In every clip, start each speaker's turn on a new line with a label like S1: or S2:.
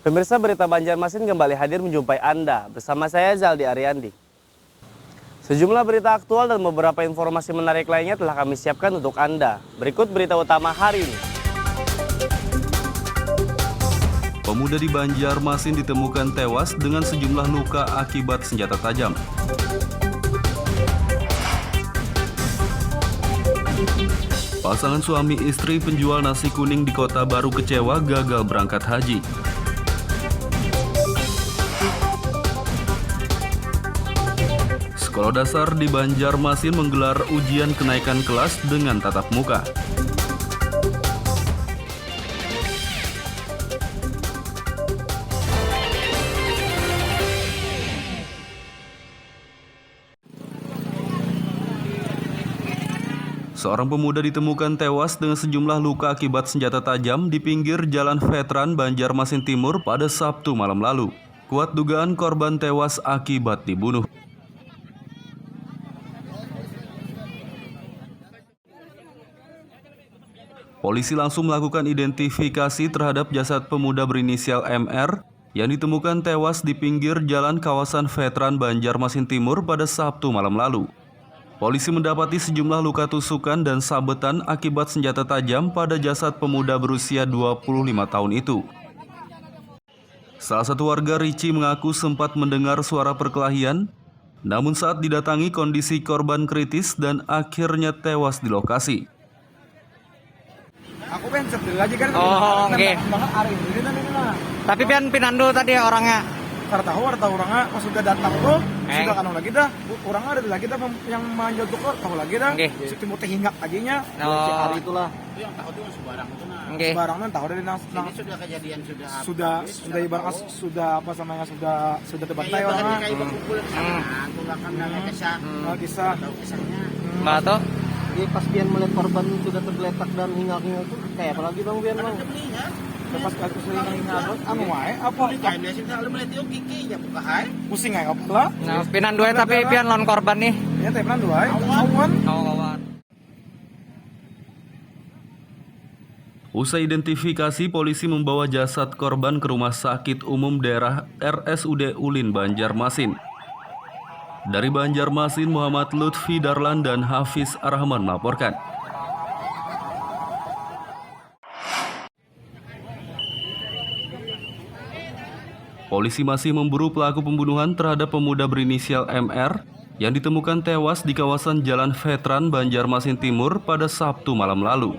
S1: Pemirsa Berita Banjarmasin kembali hadir menjumpai Anda bersama saya Zaldi Ariandi. Sejumlah berita aktual dan beberapa informasi menarik lainnya telah kami siapkan untuk Anda. Berikut berita utama hari ini.
S2: Pemuda di Banjarmasin ditemukan tewas dengan sejumlah luka akibat senjata tajam. Pasangan suami istri penjual nasi kuning di Kota Baru kecewa gagal berangkat haji. Sekolah dasar di Banjarmasin menggelar ujian kenaikan kelas dengan tatap muka. Seorang pemuda ditemukan tewas dengan sejumlah luka akibat senjata tajam di pinggir Jalan Veteran Banjarmasin Timur pada Sabtu malam lalu. Kuat dugaan korban tewas akibat dibunuh. Polisi langsung melakukan identifikasi terhadap jasad pemuda berinisial MR yang ditemukan tewas di pinggir jalan kawasan Veteran Banjarmasin Timur pada Sabtu malam lalu. Polisi mendapati sejumlah luka tusukan dan sabetan akibat senjata tajam pada jasad pemuda berusia 25 tahun itu. Salah satu warga Rici mengaku sempat mendengar suara perkelahian, namun saat didatangi kondisi korban kritis dan akhirnya tewas di lokasi.
S3: Aku pengen sedih lagi kan.
S4: Oh, oke.
S3: Banget hari ini nah.
S4: Tapi pinandu tadi orangnya.
S3: Karena tahu orangnya pas sudah datang tuh, sudah kan lagi dah. Orangnya ada lagi dah yang manjat tuh tahu lagi dah. Si Timur teh hinggap aginya. Si hari itulah.
S5: Itu yang tahu tuh sebarang itu nah.
S3: Sebarang kan tahu dari nang
S5: Ini sudah kejadian
S3: sudah ibarat sudah apa namanya sudah terbantai orangnya.
S5: Kayak berkumpul ke sana, tulakan dan kisah.
S3: Kisah.
S5: Tahu kisahnya.
S4: Mbak Ato?
S6: Jadi pas Bian melihat korban sudah tergeletak dan hingal-hingal itu kayak apa lagi bang Bian bang?
S3: Pas aku sering hingal anu wae apa?
S5: Kayak biasa kalau melihat itu gigi ya buka hai.
S3: Pusing aja apa?
S4: Nah, pinandu tapi pian lawan korban nih.
S3: Ya teh pelan dua awan.
S4: Kawan.
S2: Usai identifikasi, polisi membawa jasad korban ke Rumah Sakit Umum Daerah RSUD Ulin Banjarmasin. Dari Banjarmasin, Muhammad Lutfi Darlan dan Hafiz Arahman melaporkan. Polisi masih memburu pelaku pembunuhan terhadap pemuda berinisial MR yang ditemukan tewas di kawasan Jalan Veteran Banjarmasin Timur pada Sabtu malam lalu.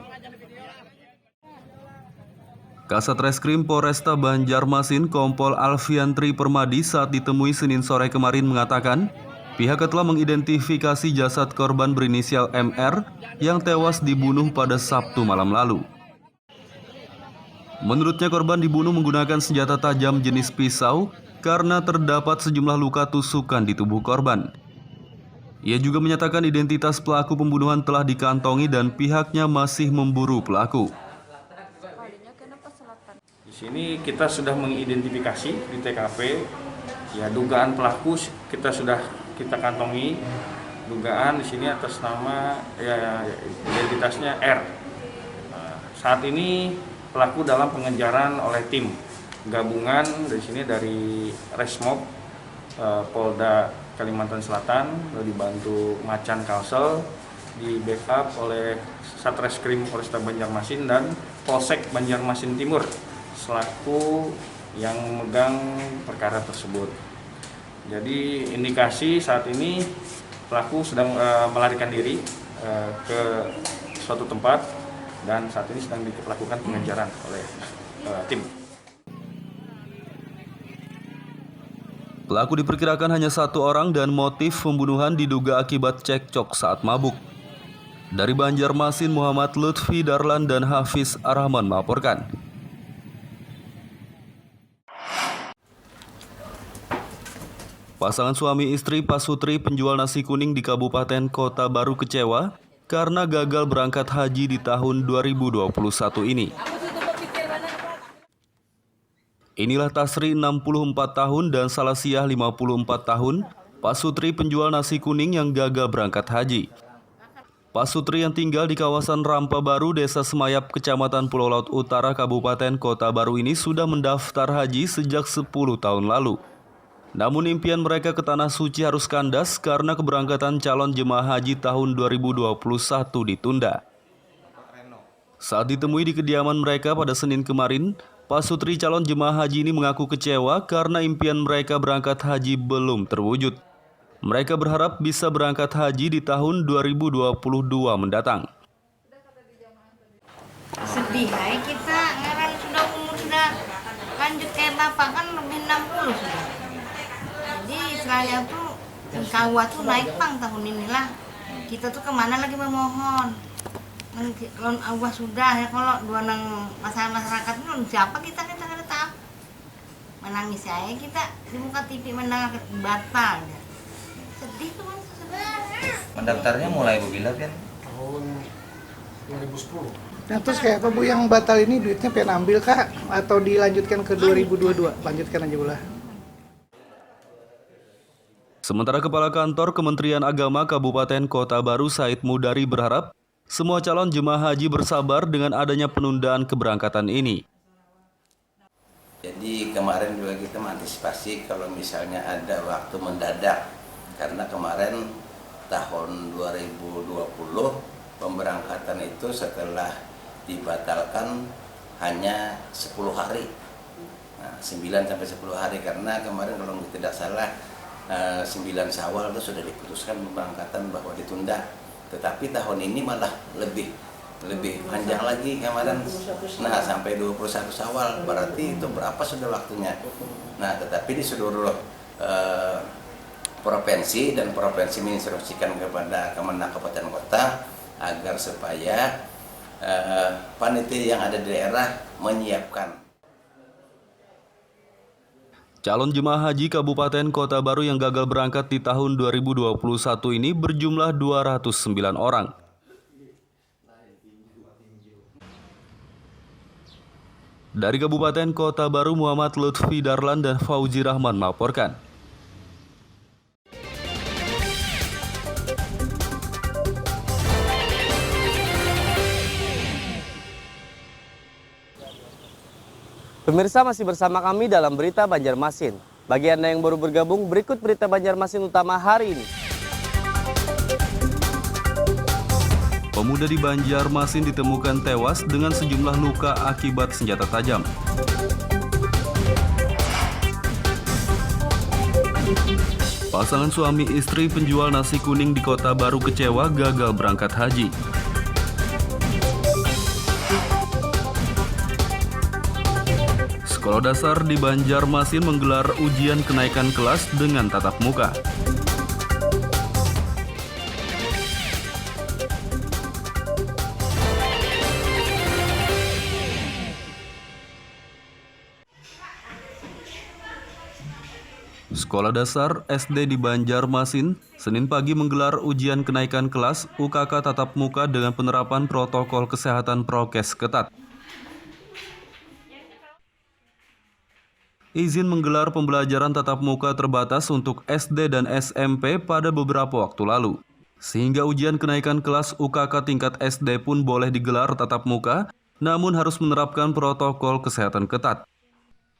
S2: Kasat Reskrim Polresta Banjarmasin Kompol Alfiantri Permadi saat ditemui Senin sore kemarin mengatakan, pihaknya telah mengidentifikasi jasad korban berinisial MR yang tewas dibunuh pada Sabtu malam lalu. Menurutnya korban dibunuh menggunakan senjata tajam jenis pisau karena terdapat sejumlah luka tusukan di tubuh korban. Ia juga menyatakan identitas pelaku pembunuhan telah dikantongi dan pihaknya masih memburu pelaku.
S7: Di sini kita sudah mengidentifikasi di TKP, ya dugaan pelaku kita kantongi, dugaan di sini atas nama identitasnya R. Saat ini pelaku dalam pengejaran oleh tim gabungan dari sini dari Resmob Polda Kalimantan Selatan, dibantu Macan Kalsel, di backup oleh Satreskrim Polresta Banjarmasin dan Polsek Banjarmasin Timur selaku yang memegang perkara tersebut. Jadi indikasi saat ini pelaku sedang melarikan diri ke suatu tempat dan saat ini sedang dilakukan pengejaran oleh tim.
S2: Pelaku diperkirakan hanya satu orang dan motif pembunuhan diduga akibat cekcok saat mabuk. Dari Banjarmasin, Muhammad Lutfi Darlan dan Hafiz Arahman melaporkan. Pasangan suami istri Pasutri penjual nasi kuning di Kabupaten Kota Baru kecewa karena gagal berangkat haji di tahun 2021 ini. Inilah Tasri 64 tahun dan Salasiah 54 tahun, Pasutri penjual nasi kuning yang gagal berangkat haji. Pak Sutri yang tinggal di kawasan Rampa Baru, Desa Semayap, Kecamatan Pulau Laut Utara, Kabupaten Kota Baru ini sudah mendaftar haji sejak 10 tahun lalu. Namun impian mereka ke Tanah Suci harus kandas karena keberangkatan calon jemaah haji tahun 2021 ditunda. Saat ditemui di kediaman mereka pada Senin kemarin, Pak Sutri calon jemaah haji ini mengaku kecewa karena impian mereka berangkat haji belum terwujud. Mereka berharap bisa berangkat haji di tahun 2022 mendatang.
S8: Sedih hai kita, ngarang sudah umur sudah lanjut kayak bapak kan lebih 60 sudah. Jadi istilahnya tuh kawa tuh naik pang tahun inilah. Kita tuh kemana lagi memohon. Kalau Allah sudah ya, kalau dua nang masyarakat itu siapa kita nggak tahu. Menangis saya kita di muka TV menang batal. Sedih tuh
S9: Mendaftarnya mulai bila kan?
S3: Tahun 2010. Nah terus kayak apa Bu yang batal ini duitnya pengen ambil kah? Atau dilanjutkan ke 2022? Lanjutkan aja boleh.
S2: Sementara Kepala Kantor Kementerian Agama Kabupaten Kota Baru Said Mudari berharap semua calon jemaah haji bersabar dengan adanya penundaan keberangkatan ini.
S9: Jadi kemarin juga kita mengantisipasi kalau misalnya ada waktu mendadak. Karena kemarin tahun 2020 pemberangkatan itu setelah dibatalkan hanya 10 hari. Nah, 9 sampai 10 hari karena kemarin kalau tidak salah 9 Syawal itu sudah diputuskan pemberangkatan bahwa ditunda. Tetapi tahun ini malah lebih panjang lagi kemarin. Nah, sampai 21 Syawal berarti itu berapa sudah waktunya. Nah, tetapi di seluruh provinsi dan provinsi menginstruksikan kepada Kemenak Kabupaten Kota agar supaya panitia yang ada di daerah menyiapkan.
S2: Calon jemaah haji Kabupaten Kota Baru yang gagal berangkat di tahun 2021 ini berjumlah 209 orang. Dari Kabupaten Kota Baru, Muhammad Lutfi Darlan dan Fauzi Rahman melaporkan.
S1: Pemirsa masih bersama kami dalam Berita Banjarmasin. Bagi Anda yang baru bergabung, berikut Berita Banjarmasin utama hari ini.
S2: Pemuda di Banjarmasin ditemukan tewas dengan sejumlah luka akibat senjata tajam. Pasangan suami istri penjual nasi kuning di Kota Baru kecewa gagal berangkat haji. Sekolah dasar di Banjarmasin menggelar ujian kenaikan kelas dengan tatap muka. Sekolah dasar SD di Banjarmasin Senin pagi menggelar ujian kenaikan kelas UKK tatap muka dengan penerapan protokol kesehatan prokes ketat. Izin menggelar pembelajaran tatap muka terbatas untuk SD dan SMP pada beberapa waktu lalu. Sehingga ujian kenaikan kelas UKK tingkat SD pun boleh digelar tatap muka, namun harus menerapkan protokol kesehatan ketat.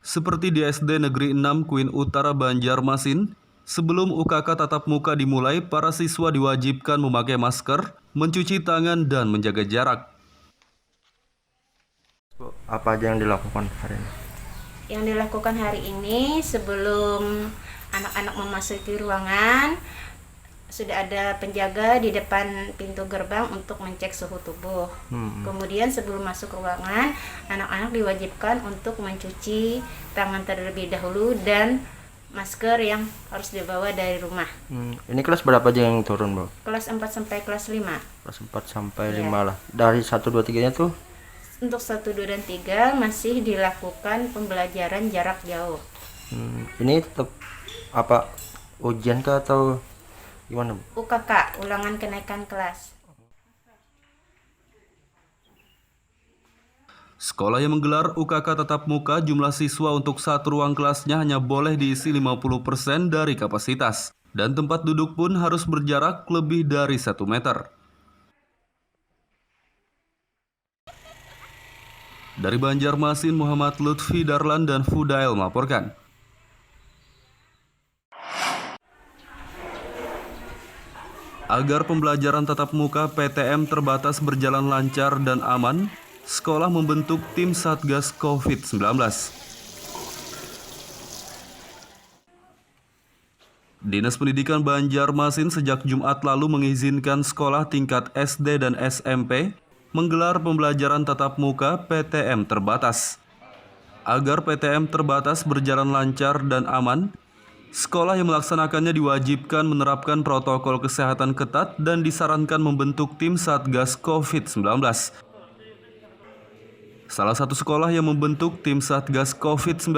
S2: Seperti di SD Negeri 6 Kuin Utara Banjarmasin, sebelum UKK tatap muka dimulai, para siswa diwajibkan memakai masker, mencuci tangan, dan menjaga jarak.
S10: Apa aja yang dilakukan hari ini?
S8: Yang dilakukan hari ini sebelum anak-anak memasuki ruangan, sudah ada penjaga di depan pintu gerbang untuk mengecek suhu tubuh. Kemudian sebelum masuk ruangan, anak-anak diwajibkan untuk mencuci tangan terlebih dahulu dan masker yang harus dibawa dari rumah.
S10: Ini kelas berapa aja yang turun, Bu?
S8: Kelas 4 sampai kelas 5.
S10: Kelas 4 sampai 5 lah. Dari 1, 2, 3-nya tuh?
S8: Untuk 1, 2, dan 3 masih dilakukan pembelajaran jarak jauh.
S10: Ini tetap apa ujian kah atau gimana, Bu?
S8: UKK, ulangan kenaikan kelas.
S2: Sekolah yang menggelar UKK tatap muka, jumlah siswa untuk satu ruang kelasnya hanya boleh diisi 50% dari kapasitas. Dan tempat duduk pun harus berjarak lebih dari 1 meter. Dari Banjarmasin, Muhammad Lutfi Darlan dan Fudail melaporkan. Agar pembelajaran tatap muka PTM terbatas berjalan lancar dan aman, sekolah membentuk tim Satgas COVID-19. Dinas Pendidikan Banjarmasin sejak Jumat lalu mengizinkan sekolah tingkat SD dan SMP menggelar pembelajaran tatap muka PTM terbatas. Agar PTM terbatas berjalan lancar dan aman, sekolah yang melaksanakannya diwajibkan menerapkan protokol kesehatan ketat dan disarankan membentuk tim Satgas COVID-19. Salah satu sekolah yang membentuk tim Satgas COVID-19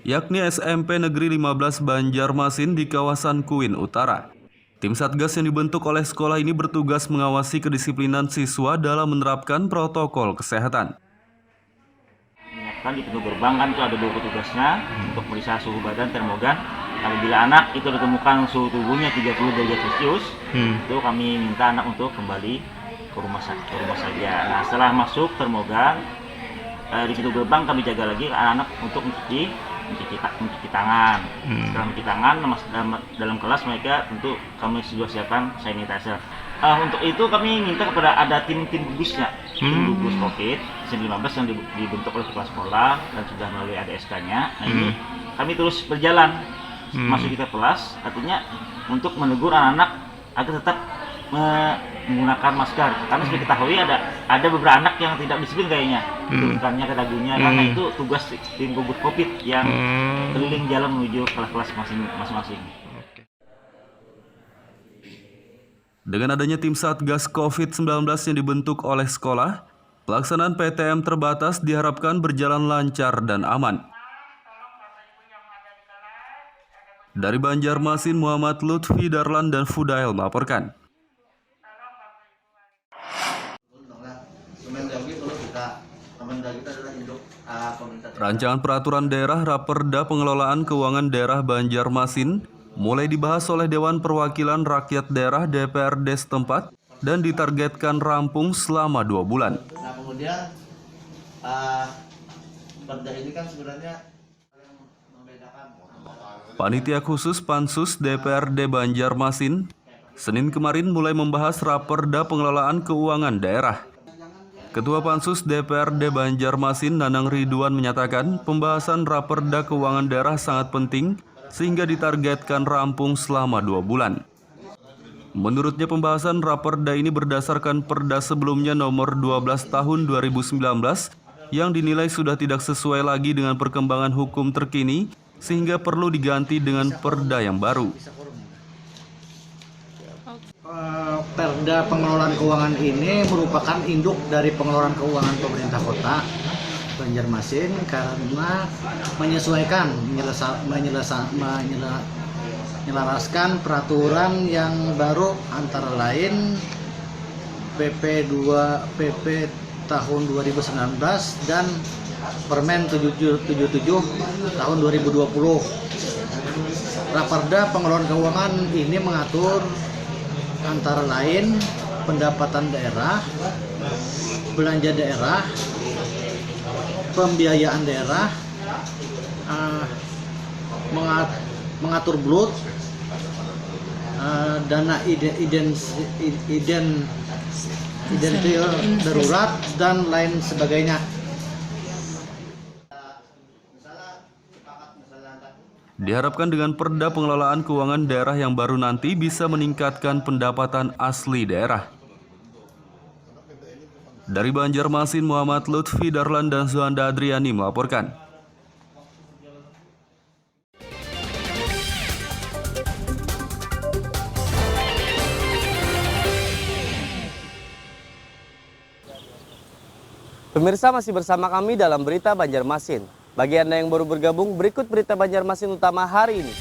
S2: yakni SMP Negeri 15 Banjarmasin di kawasan Kuin Utara. Tim Satgas yang dibentuk oleh sekolah ini bertugas mengawasi kedisiplinan siswa dalam menerapkan protokol kesehatan.
S11: Menyiapkan di pintu gerbang kan itu ada 2 petugasnya untuk periksa suhu badan termogan. Apabila anak itu ditemukan suhu tubuhnya 30 derajat Celcius, itu kami minta anak untuk kembali ke rumah saja. Nah, setelah masuk termogan, di pintu gerbang kami jaga lagi anak-anak untuk mencuci tangan. Setelah mencuci tangan, dalam kelas mereka tentu kami sudah siapkan sanitizer. Untuk itu kami minta kepada ada tim gugusnya, tim gugus COVID 15 yang dibentuk oleh kepala sekolah dan sudah melalui ADSK-nya. Nah ini kami terus berjalan masuk ke kelas, artinya untuk menegur anak-anak agar tetap menggunakan masker. Karena seperti ketahui ada beberapa anak yang tidak disiplin kayaknya, bukannya ke dagunya, karena itu tugas tim gugus COVID yang keliling jalan menuju kelas-kelas masing-masing.
S2: Dengan adanya tim Satgas COVID-19 yang dibentuk oleh sekolah, pelaksanaan PTM terbatas diharapkan berjalan lancar dan aman. Dari Banjarmasin, Muhammad Lutfi Darlan dan Fudail melaporkan. Rancangan Peraturan Daerah Raperda Pengelolaan Keuangan Daerah Banjarmasin mulai dibahas oleh Dewan Perwakilan Rakyat Daerah DPRD setempat dan ditargetkan rampung selama 2 bulan.
S5: Nah kemudian perda ini kan sebenarnya yang membedakan.
S2: Panitia khusus Pansus DPRD Banjarmasin Senin kemarin mulai membahas Raperda Pengelolaan Keuangan Daerah. Ketua Pansus DPRD Banjarmasin Nanang Ridwan menyatakan pembahasan Raperda Keuangan Daerah sangat penting sehingga ditargetkan rampung selama 2 bulan. Menurutnya pembahasan Raperda ini berdasarkan Perda sebelumnya nomor 12 tahun 2019 yang dinilai sudah tidak sesuai lagi dengan perkembangan hukum terkini sehingga perlu diganti dengan Perda yang baru.
S6: Perda pengelolaan keuangan ini merupakan induk dari pengelolaan keuangan pemerintah kota Banjarmasin karena menyesuaikan, menyelaraskan peraturan yang baru antara lain PP tahun 2019 dan Permen 777 tahun 2020. Raperda pengelolaan keuangan ini mengatur antara lain pendapatan daerah, belanja daerah, pembiayaan daerah, mengatur BLUT, dana identitas darurat dan lain sebagainya.
S2: Diharapkan dengan Perda Pengelolaan Keuangan Daerah yang baru nanti bisa meningkatkan pendapatan asli daerah. Dari Banjarmasin, Muhammad Lutfi Darlan dan Zuhanda Adriani melaporkan.
S1: Pemirsa masih bersama kami dalam Berita Banjarmasin. Bagi Anda yang baru bergabung, berikut Berita Banjarmasin utama hari ini.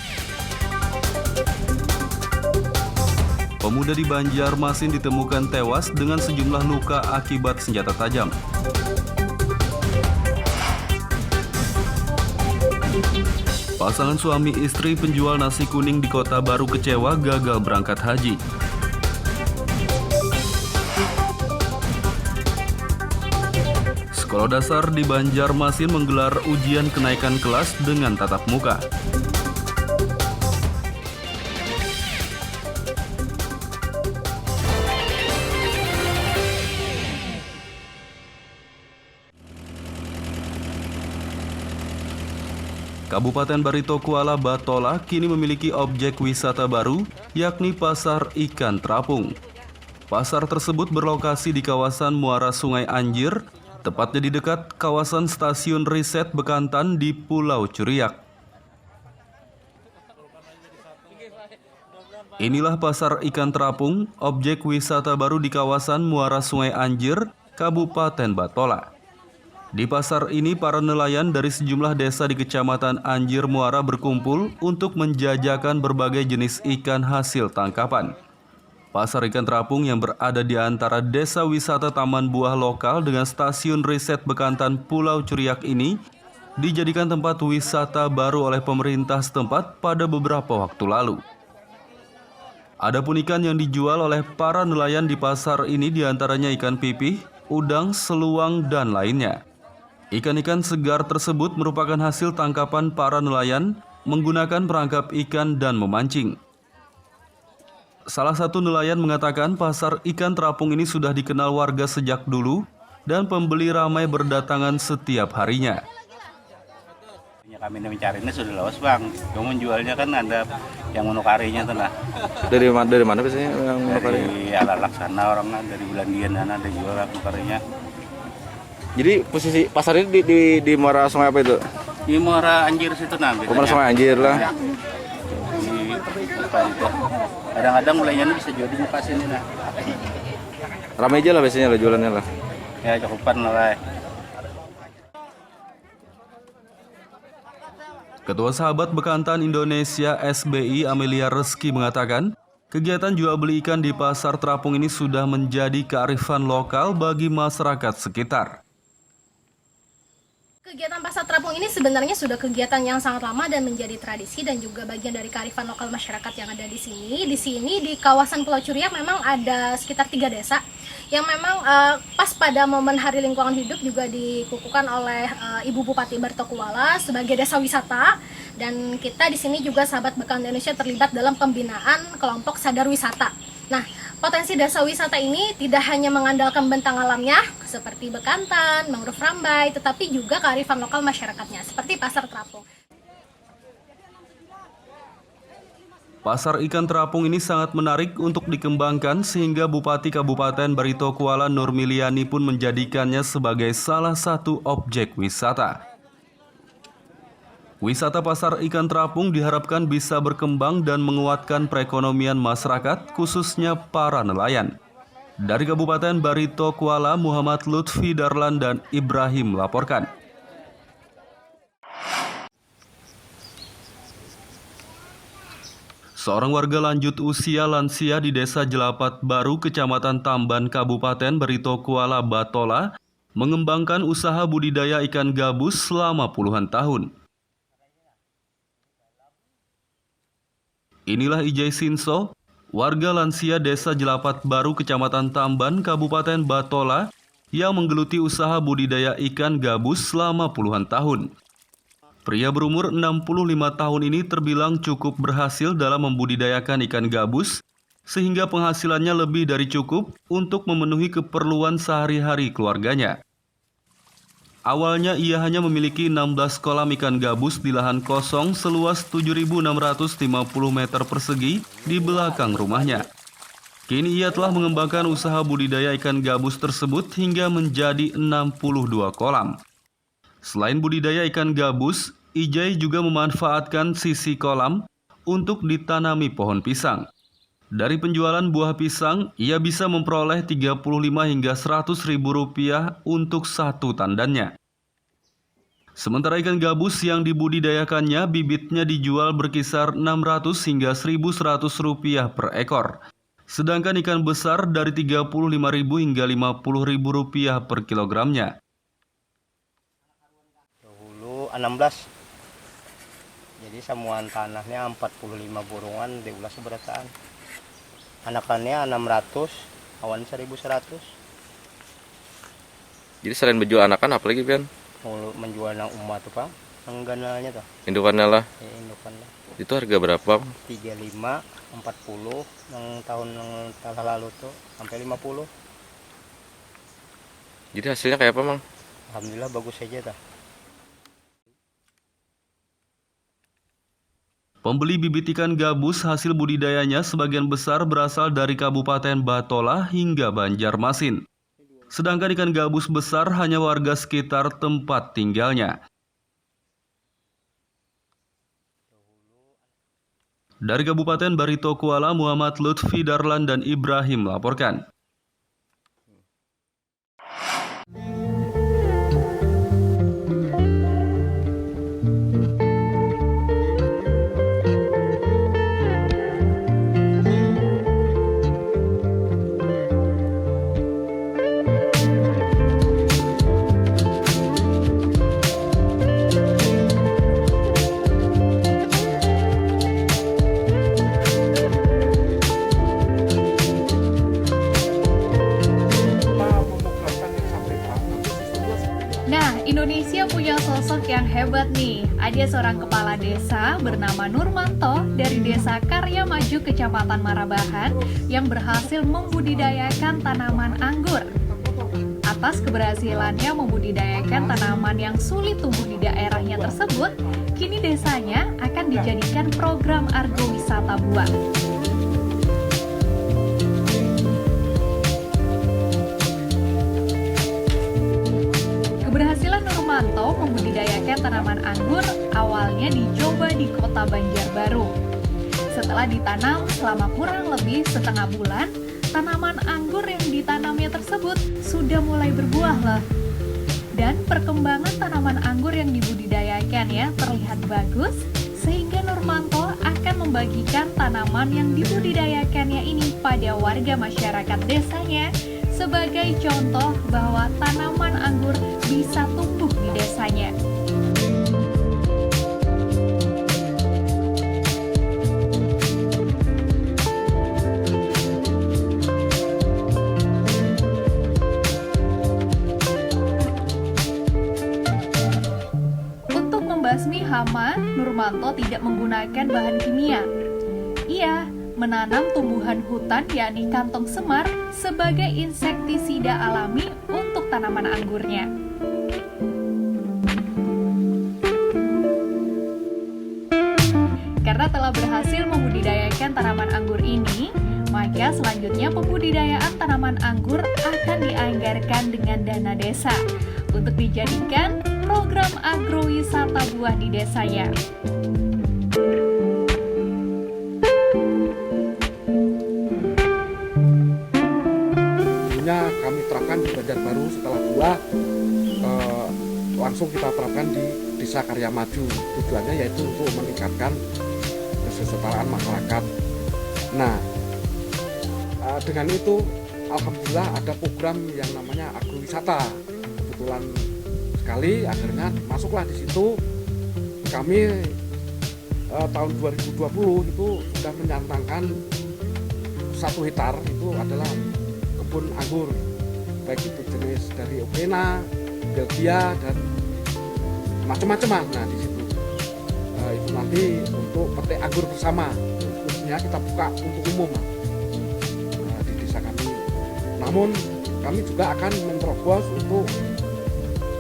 S2: Pemuda di Banjarmasin ditemukan tewas dengan sejumlah luka akibat senjata tajam. Pasangan suami istri penjual nasi kuning di Kota Baru kecewa gagal berangkat haji. Sekolah dasar di Banjarmasin menggelar ujian kenaikan kelas dengan tatap muka. Kabupaten Barito Kuala Batola kini memiliki objek wisata baru, yakni Pasar Ikan Terapung. Pasar tersebut berlokasi di kawasan muara Sungai Anjir, tepatnya di dekat kawasan stasiun riset Bekantan di Pulau Curiak. Inilah Pasar Ikan Terapung, objek wisata baru di kawasan muara Sungai Anjir, Kabupaten Batola. Di pasar ini, para nelayan dari sejumlah desa di Kecamatan Anjir Muara berkumpul untuk menjajakan berbagai jenis ikan hasil tangkapan. Pasar Ikan Terapung yang berada di antara desa wisata taman buah lokal dengan stasiun riset Bekantan Pulau Curiak ini dijadikan tempat wisata baru oleh pemerintah setempat pada beberapa waktu lalu. Adapun ikan yang dijual oleh para nelayan di pasar ini diantaranya ikan pipih, udang, seluang, dan lainnya. Ikan-ikan segar tersebut merupakan hasil tangkapan para nelayan menggunakan perangkap ikan dan memancing. Salah satu nelayan mengatakan pasar ikan terapung ini sudah dikenal warga sejak dulu dan pembeli ramai berdatangan setiap harinya.
S12: Kami mencarinya sudah lawas bang, cuma jualnya kan ada yang monokarinya tuh nah.
S13: Dari mana biasanya yang monokarinya?
S12: Dari Alalaksana orangnya, dari Bulandian ada jual monokarinya.
S13: Jadi posisi pasar ini di muara sungai apa itu?
S12: Di muara Anjir situ nah.
S13: Muara sungai Anjir lah.
S12: Di depan itu. Kadang-kadang mulainya bisa jual di muka sini nah.
S13: Ramai aja lah biasanya lah jualannya lah.
S12: Ya cukupan lah.
S2: Ketua Sahabat Bekantan Indonesia SBI Amelia Reski mengatakan, kegiatan jual beli ikan di Pasar Terapung ini sudah menjadi kearifan lokal bagi masyarakat sekitar.
S14: Kegiatan Pasar Terapung ini sebenarnya sudah kegiatan yang sangat lama dan menjadi tradisi dan juga bagian dari kearifan lokal masyarakat yang ada di sini. Di sini di kawasan Pulau Curiak memang ada sekitar 3 desa yang memang pas pada momen Hari Lingkungan Hidup juga dikukuhkan oleh Ibu Bupati Barito Kuala sebagai desa wisata, dan kita di sini juga Sahabat Bekantan Indonesia terlibat dalam pembinaan kelompok sadar wisata. Nah, potensi desa wisata ini tidak hanya mengandalkan bentang alamnya seperti Bekantan, mangrove rambai, tetapi juga kearifan lokal masyarakatnya seperti Pasar Terapung.
S2: Pasar Ikan Terapung ini sangat menarik untuk dikembangkan sehingga Bupati Kabupaten Barito Kuala Nurmiliani pun menjadikannya sebagai salah satu objek wisata. Wisata Pasar Ikan Terapung diharapkan bisa berkembang dan menguatkan perekonomian masyarakat, khususnya para nelayan. Dari Kabupaten Barito Kuala, Muhammad Lutfi Darlan dan Ibrahim melaporkan. Seorang warga lanjut usia lansia di Desa Jelapat Baru, Kecamatan Tamban, Kabupaten Barito Kuala Batola, mengembangkan usaha budidaya ikan gabus selama puluhan tahun. Inilah Ijai Sinso, warga lansia Desa Jelapat Baru, Kecamatan Tamban, Kabupaten Batola, yang menggeluti usaha budidaya ikan gabus selama puluhan tahun. Pria berumur 65 tahun ini terbilang cukup berhasil dalam membudidayakan ikan gabus, sehingga penghasilannya lebih dari cukup untuk memenuhi keperluan sehari-hari keluarganya. Awalnya ia hanya memiliki 16 kolam ikan gabus di lahan kosong seluas 7.650 meter persegi di belakang rumahnya. Kini ia telah mengembangkan usaha budidaya ikan gabus tersebut hingga menjadi 62 kolam. Selain budidaya ikan gabus, Ijai juga memanfaatkan sisi kolam untuk ditanami pohon pisang. Dari penjualan buah pisang, ia bisa memperoleh 35 hingga 100 ribu rupiah untuk satu tandannya. Sementara ikan gabus yang dibudidayakannya, bibitnya dijual berkisar 600 hingga 1.100 rupiah per ekor. Sedangkan ikan besar dari 35.000 hingga 50.000 rupiah per kilogramnya.
S6: 16. Jadi samuan tanahnya 45 burungan diulas seberataan. Anakannya 600, awan 1.100.
S13: Jadi selain menjual anakan apalagi Pian?
S6: Mau menjual yang umat tuh Pak, yang ganalnya tuh.
S13: Indukannya lah.
S6: Ya, indukan lah.
S13: Itu harga berapa?
S6: 35, 40, yang tahun yang lalu tuh sampai 50.
S13: Jadi hasilnya kayak apa Mang?
S6: Alhamdulillah bagus saja dah.
S2: Pembeli bibit ikan gabus hasil budidayanya sebagian besar berasal dari Kabupaten Batola hingga Banjarmasin. Sedangkan ikan gabus besar hanya warga sekitar tempat tinggalnya. Dari Kabupaten Barito Kuala, Muhammad Lutfi Darlan dan Ibrahim melaporkan.
S15: Nah, Indonesia punya sosok yang hebat nih. Ada seorang kepala desa bernama Nurmanto dari Desa Karya Maju, Kecamatan Marabahan, yang berhasil membudidayakan tanaman anggur. Atas keberhasilannya membudidayakan tanaman yang sulit tumbuh di daerahnya tersebut, kini desanya akan dijadikan program agrowisata buah. Keberhasilan Nurmanto membudidayakan tanaman anggur awalnya dicoba di kota Banjarbaru. Setelah ditanam selama kurang lebih setengah bulan, tanaman anggur yang ditanamnya tersebut sudah mulai berbuah loh. Dan perkembangan tanaman anggur yang dibudidayakannya terlihat bagus, sehingga Nurmanto akan membagikan tanaman yang dibudidayakannya ini pada warga masyarakat desanya sebagai contoh bahwa tanaman anggur bisa tumbuh di desanya. Untuk membasmi hama, Nurmanto tidak menggunakan bahan kimia. Ia menanam tumbuhan hutan yakni kantong semar sebagai insektisida alami untuk tanaman anggurnya. Karena telah berhasil membudidayakan tanaman anggur ini, maka selanjutnya pembudidayaan tanaman anggur akan dianggarkan dengan dana desa untuk dijadikan program agrowisata buah di desanya.
S3: Kami terapkan di Banjarbaru setelah buah, langsung kita terapkan di Desa Karya Maju. Tujuannya yaitu untuk meningkatkan kesejahteraan masyarakat. Nah, dengan itu alhamdulillah ada program yang namanya agrowisata. Kebetulan sekali akhirnya masuklah di situ. Kami tahun 2020 itu sudah menyantangkan 1 hektar itu adalah kebun anggur, baik itu jenis dari Opena, Belgia, dan macam-macam. Nah di situ itu nanti untuk petik anggur bersama, khususnya kita buka untuk umum di desa kami. Namun kami juga akan menerobos untuk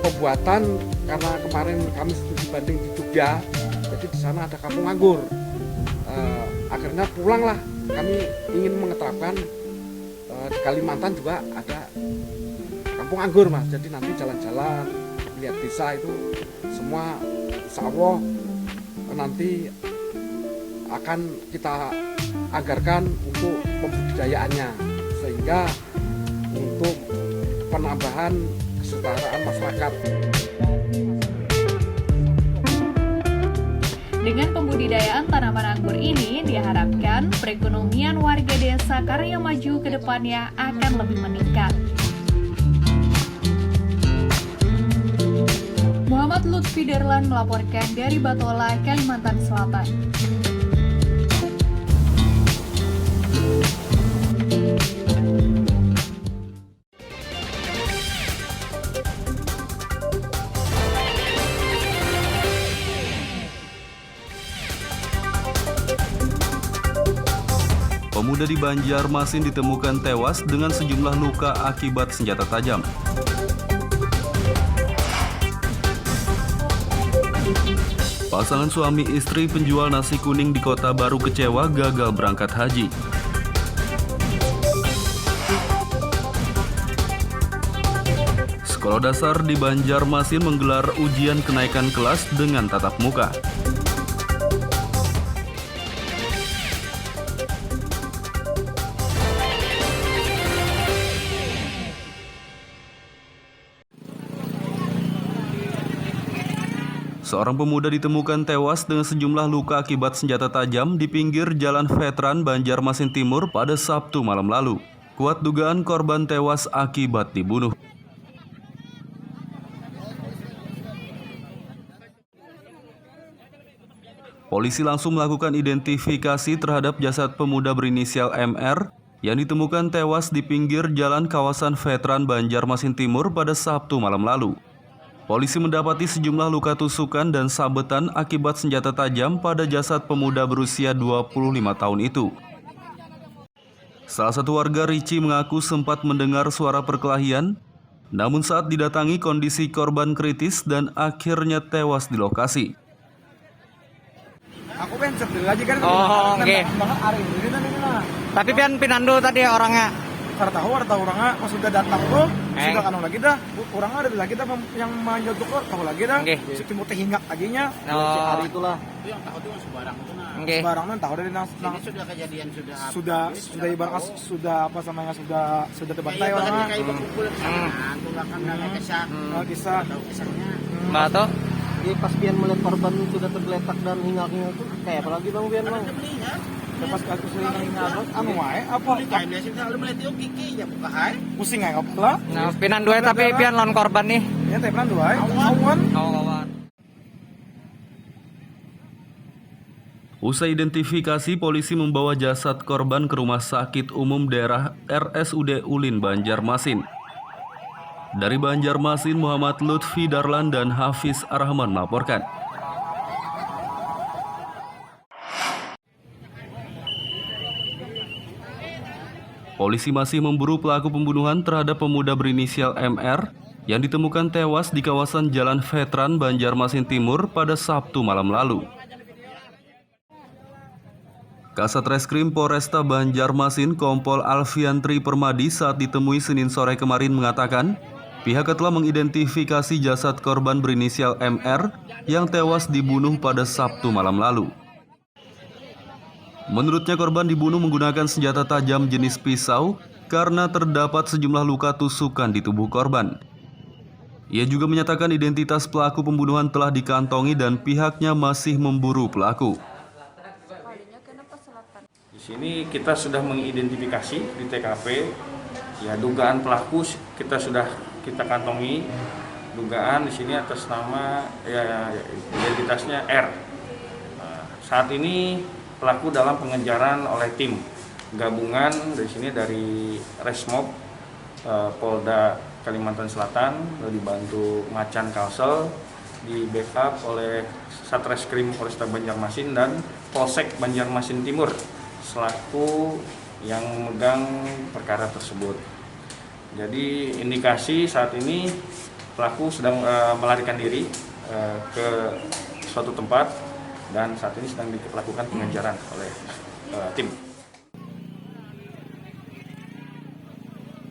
S3: pembuatan, karena kemarin kami studi banding di Jogja, jadi di sana ada kampung anggur. Akhirnya pulanglah, kami ingin mengeterapkan di Kalimantan juga ada kampung anggur Mas. Jadi nanti jalan-jalan lihat desa itu semua insya Allah nanti akan kita anggarkan untuk pembudidayaannya, sehingga untuk penambahan kesejahteraan masyarakat.
S15: Dengan pembudidayaan tanaman anggur ini diharapkan perekonomian warga Desa Karya Maju ke depannya akan lebih meningkat. Muhammad Lutfi Darlan melaporkan dari Batola, Kalimantan Selatan.
S2: Pemuda di Banjarmasin ditemukan tewas dengan sejumlah luka akibat senjata tajam. Pasangan suami istri penjual nasi kuning di Kota Baru kecewa gagal berangkat haji. Sekolah dasar di Banjarmasin menggelar ujian kenaikan kelas dengan tatap muka. Seorang pemuda ditemukan tewas dengan sejumlah luka akibat senjata tajam di pinggir Jalan Veteran Banjarmasin Timur pada Sabtu malam lalu. Kuat dugaan korban tewas akibat dibunuh. Polisi langsung melakukan identifikasi terhadap jasad pemuda berinisial MR yang ditemukan tewas di pinggir jalan kawasan Veteran Banjarmasin Timur pada Sabtu malam lalu. Polisi mendapati sejumlah luka tusukan dan sabetan akibat senjata tajam pada jasad pemuda berusia 25 tahun itu. Salah satu warga Rici mengaku sempat mendengar suara perkelahian, namun saat didatangi kondisi korban kritis dan akhirnya tewas di lokasi.
S3: Aku pengen sebel aja kan.
S4: Oh, oke. Tapi pian pinandu tadi orangnya.
S3: Karena tahu orangnya pas sudah datang tuh sudah kan lagi dah orangnya ada lagi dah yang manjat tuh tahu lagi dah si timur teh hinggap aginya hari itulah yang tahu tuh sebarang itu nah sebarang kan tahu dari nang sudah kejadian sudah ibarat sudah apa namanya sudah terbantai orangnya kisah
S4: Mbak
S5: Jadi pas Pian melihat korban sudah tergeletak dan hinggap-hinggap itu kayak apa lagi bang Pian bang?
S3: Pas aku sering hinggap, anu wae apa?
S5: Kayak sih kalau melihat itu gigi ya buka hai.
S3: Pusing aja apa?
S4: Nah, pinan dua tapi pian lawan korban nih.
S3: Ya tapi pinan dua. Awan.
S2: Usai identifikasi, polisi membawa jasad korban ke Rumah Sakit Umum Daerah RSUD Ulin Banjarmasin. Dari Banjarmasin, Muhammad Lutfi Darlan dan Hafiz Arahman melaporkan. Polisi masih memburu pelaku pembunuhan terhadap pemuda berinisial MR yang ditemukan tewas di kawasan Jalan Veteran Banjarmasin Timur pada Sabtu malam lalu. Kasat Reskrim Polresta Banjarmasin Kompol Alfiantri Permadi saat ditemui Senin sore kemarin mengatakan pihaknya telah mengidentifikasi jasad korban berinisial MR yang tewas dibunuh pada Sabtu malam lalu. Menurutnya korban dibunuh menggunakan senjata tajam jenis pisau karena terdapat sejumlah luka tusukan di tubuh korban. Ia juga menyatakan identitas pelaku pembunuhan telah dikantongi dan pihaknya masih memburu pelaku.
S7: Di sini kita sudah mengidentifikasi di TKP, ya dugaan pelaku kita kantongi, dugaan di sini atas nama identitasnya R. Saat ini pelaku dalam pengejaran oleh tim gabungan dari sini dari Resmob Polda Kalimantan Selatan dibantu Macan Kalsel, di backup oleh Satreskrim Polresta Banjarmasin dan Polsek Banjarmasin Timur selaku yang memegang perkara tersebut. Jadi indikasi saat ini pelaku sedang melarikan diri ke suatu tempat dan saat ini sedang dilakukan pengejaran oleh tim.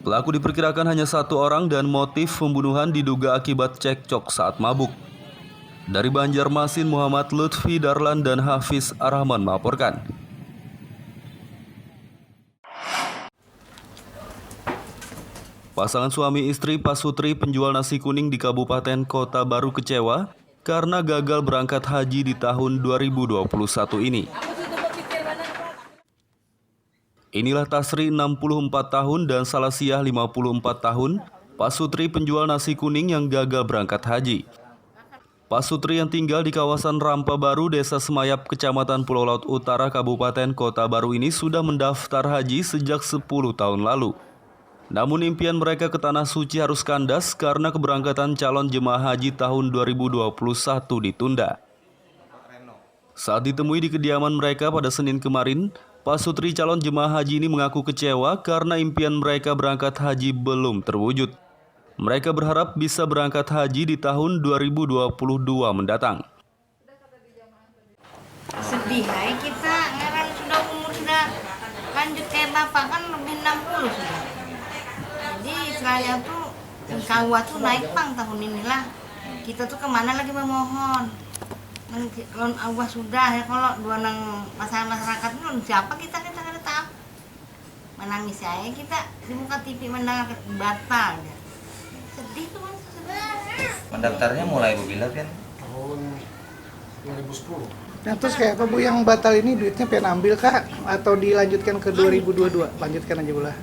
S2: Pelaku diperkirakan hanya satu orang dan motif pembunuhan diduga akibat cekcok saat mabuk. Dari Banjarmasin, Muhammad Lutfi Darlan dan Hafiz Arahman melaporkan. Pasangan suami istri Pasutri penjual nasi kuning di Kabupaten Kota Baru kecewa karena gagal berangkat haji di tahun 2021 ini. Inilah Tasri 64 tahun dan Salasiah 54 tahun, Pasutri penjual nasi kuning yang gagal berangkat haji. Pasutri yang tinggal di kawasan Rampa Baru, Desa Semayap, Kecamatan Pulau Laut Utara, Kabupaten Kota Baru ini sudah mendaftar haji sejak 10 tahun lalu. Namun impian mereka ke Tanah Suci harus kandas karena keberangkatan calon jemaah haji tahun 2021 ditunda. Saat ditemui di kediaman mereka pada Senin kemarin, Pasutri calon jemaah haji ini mengaku kecewa karena impian mereka berangkat haji belum terwujud. Mereka berharap bisa berangkat haji di tahun 2022 mendatang.
S8: Sedih ya kita, ngarang sudah umur sudah lanjut kayak bapak kan lebih 60 sudah. Jadi istilahnya tuh kawa tuh naik pang tahun inilah. Kita tuh kemana lagi memohon. Kalau Allah sudah ya, kalau dua nang masyarakat itu siapa kita nggak tahu. Menangis saya kita di muka TV mendengar batal. Sedih tuh mas.
S10: Mendaftarnya mulai Bu Bila kan?
S3: Tahun 2010.
S16: Nah terus kayak apa Bu yang batal ini duitnya pengen ambil kah atau dilanjutkan ke 2022? Lanjutkan aja Bu lah.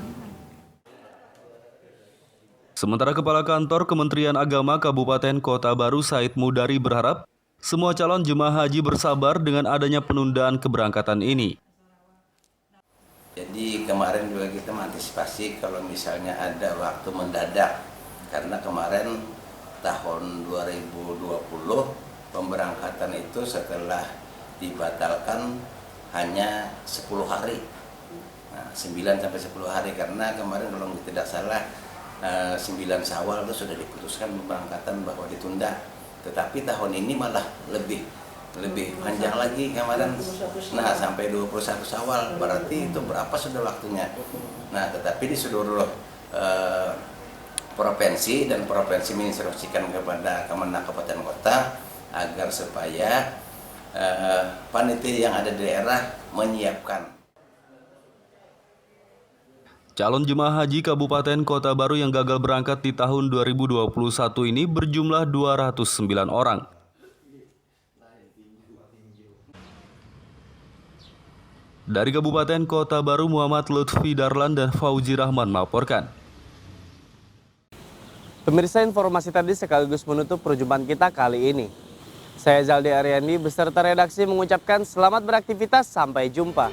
S2: Sementara Kepala Kantor Kementerian Agama Kabupaten Kota Baru Said Mudari berharap semua calon jemaah haji bersabar dengan adanya penundaan keberangkatan ini.
S9: Jadi kemarin juga kita mengantisipasi kalau misalnya ada waktu mendadak, karena kemarin tahun 2020 pemberangkatan itu setelah dibatalkan hanya 10 hari, nah, 9 sampai 10 hari, karena kemarin kalau tidak salah 9 Syawal itu sudah diputuskan pemberangkatan bahwa ditunda. Tetapi tahun ini malah lebih panjang lagi kemarin. Nah, sampai 21 Syawal, berarti itu berapa sudah waktunya. Nah, tetapi di seluruh provinsi dan provinsi menginstruksikan kepada Kemenak Kabupaten Kota agar supaya panitia yang ada di daerah menyiapkan.
S2: Calon jemaah haji Kabupaten Kota Baru yang gagal berangkat di tahun 2021 ini berjumlah 209 orang. Dari Kabupaten Kota Baru, Muhammad Lutfi Darlan dan Fauzi Rahman melaporkan.
S1: Pemirsa, informasi tadi sekaligus menutup perjumpaan kita kali ini. Saya Zaldi Aryandi beserta redaksi mengucapkan selamat beraktivitas, sampai jumpa.